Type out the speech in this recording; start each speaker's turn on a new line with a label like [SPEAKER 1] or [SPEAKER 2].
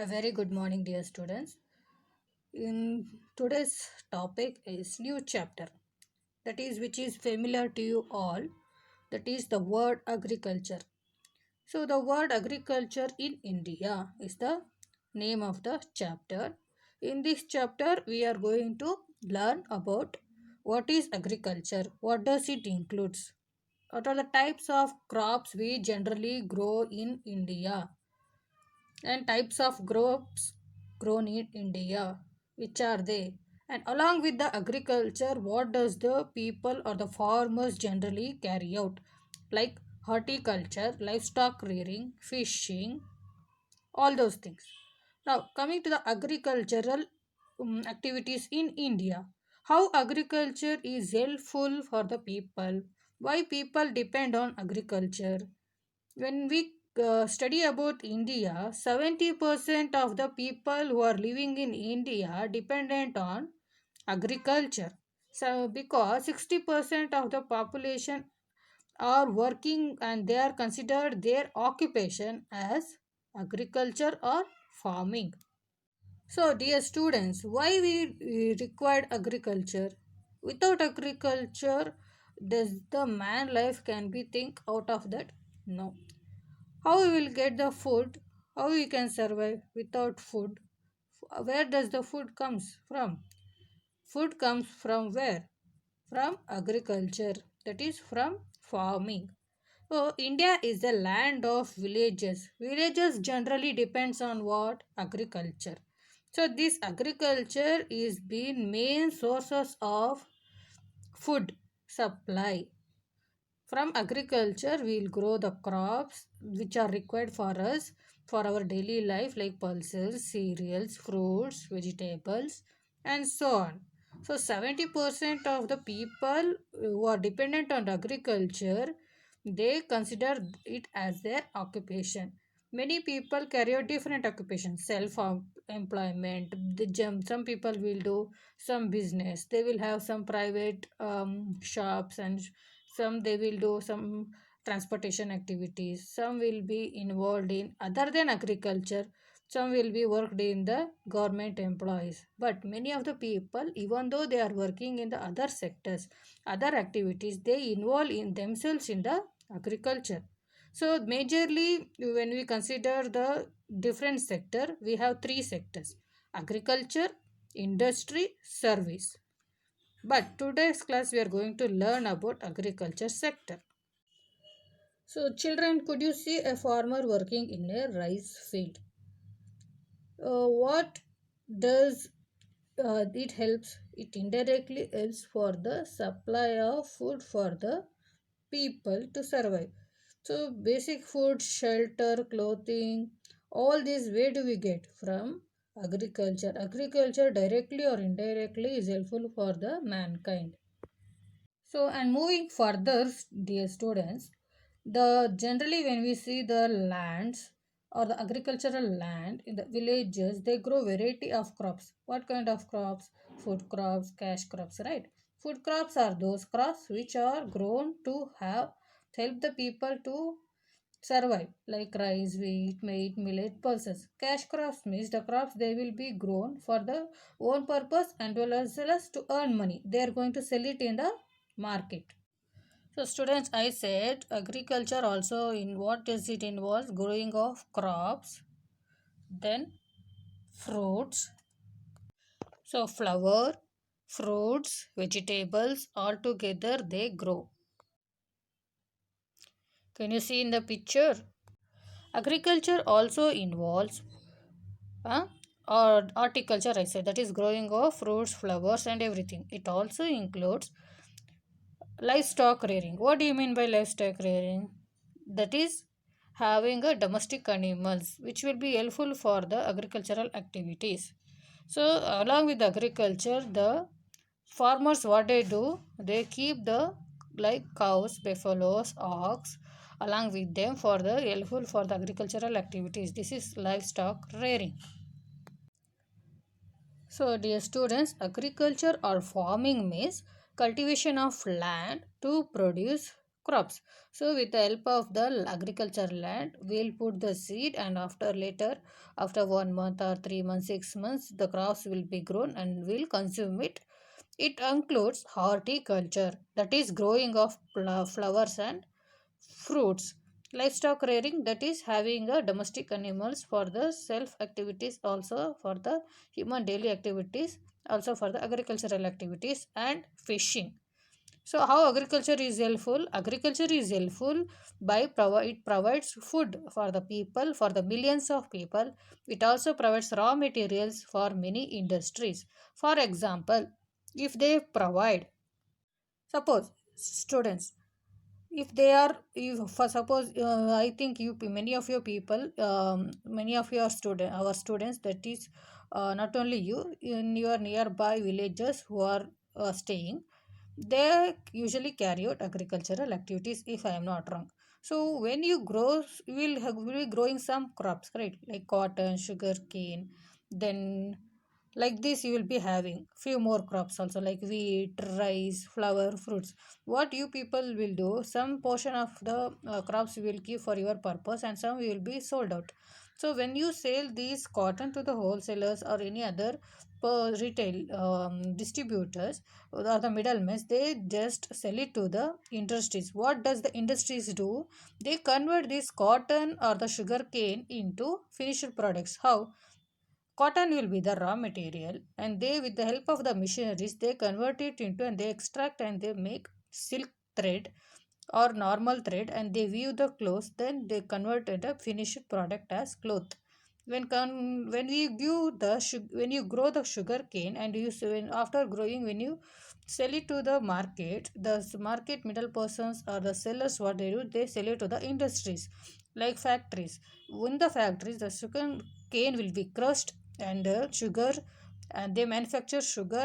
[SPEAKER 1] A very good morning, dear students. In today's topic is new chapter, that is which is familiar to you all, that is the word agriculture. So the word agriculture in India is the name of the chapter. In this chapter we are going to learn about what is agriculture, what does it includes, what are the types of crops we generally grow in India, and types of crops grown in India, which are they? And along with the agriculture, what does the people or the farmers generally carry out? Like horticulture, livestock rearing, fishing, all those things. Now, coming to the agricultural activities in India, how agriculture is helpful for the people, why people depend on agriculture. When we study about India, 70% of the people who are living in India dependent on agriculture. So, because 60% of the population are working and they are considered their occupation as agriculture or farming. So, dear students, why we required agriculture? Without agriculture, does the man life can be think out of that? No. How we will get the food? How we can survive without food? Where does the food comes from? Food comes from where? From agriculture, that is from farming. So India is the land of villages. Villages generally depends on what? Agriculture. So this agriculture is been main sources of food supply. From agriculture, we'll grow the crops which are required for us for our daily life, like pulses, cereals, fruits, vegetables, and so on. So, 70% of the people who are dependent on agriculture, they consider it as their occupation. Many people carry out different occupations, self employment. Some people will do some business, they will have some private shops, and some they will do some transportation activities, some will be involved in other than agriculture, some will be worked in the government employees. But many of the people, even though they are working in the other sectors, other activities, they involve in themselves in the agriculture. So majorly when we consider the different sector, we have three sectors: agriculture, industry, service. But today's class we are going to learn about agriculture sector. So children, could you see a farmer working in a rice field? What does it helps? It indirectly helps for the supply of food for the people to survive. So basic food, shelter, clothing, all these where do we get? From agriculture. Agriculture directly or indirectly is helpful for the mankind. So, and moving further, dear students, the generally when we see the lands or the agricultural land in the villages, they grow variety of crops. What kind of crops? Food crops, cash crops, right? Food crops are those crops which are grown to have help the people to survive, like rice, wheat, maize, millet, pulses. Cash crops means the crops they will be grown for the own purpose and well as to earn money. They are going to sell it in the market. So students, I said agriculture also in what does it involve? Growing of crops, then fruits. So flower, fruits, vegetables all together they grow. Can you see in the picture? Agriculture also involves uh, or horticulture, I said, that is growing of fruits, flowers and everything. It also includes livestock rearing. What do you mean by livestock rearing? That is having a domestic animals which will be helpful for the agricultural activities. So along with agriculture, the farmers what they do, they keep the like cows, buffaloes, ox along with them for the helpful for the agricultural activities. This is livestock rearing. So, dear students, agriculture or farming means cultivation of land to produce crops. So with the help of the agriculture land, we'll put the seed, and after 1 month or 3 months, 6 months, the crops will be grown and we'll consume it. It includes horticulture, that is growing of flowers and fruits. Livestock rearing, that is having a domestic animals for the self activities, also for the human daily activities, also for the agricultural activities, and fishing. So how agriculture is helpful? Agriculture is helpful by it provides food for the people, for the millions of people. It also provides raw materials for many industries. For example, if they provide, suppose students, if they are, if for suppose I think you many of your people, many of your student our students, that is not only you, in your nearby villages who are staying, they usually carry out agricultural activities, if I am not wrong. So when you grow, will be growing some crops, right, like cotton, sugar cane, then like this you will be having few more crops also, like wheat, rice, flower, fruits. What you people will do, some portion of the crops you will keep for your purpose and some will be sold out. So when you sell these cotton to the wholesalers or any other retail distributors or the middlemen, they just sell it to the industries. What does the industries do? They convert this cotton or the sugar cane into finished products. How? Cotton will be the raw material, and they, with the help of the machineries, they convert it into, and they extract and they make silk thread or normal thread, and they weave the clothes. Then they convert it a finished product as cloth. When we give the when you grow the sugar cane, and when after growing, when you sell it to the market, the market middle persons or the sellers, what they do, they sell it to the industries like factories. In the factories, the sugar cane will be crushed, and sugar, and they manufacture sugar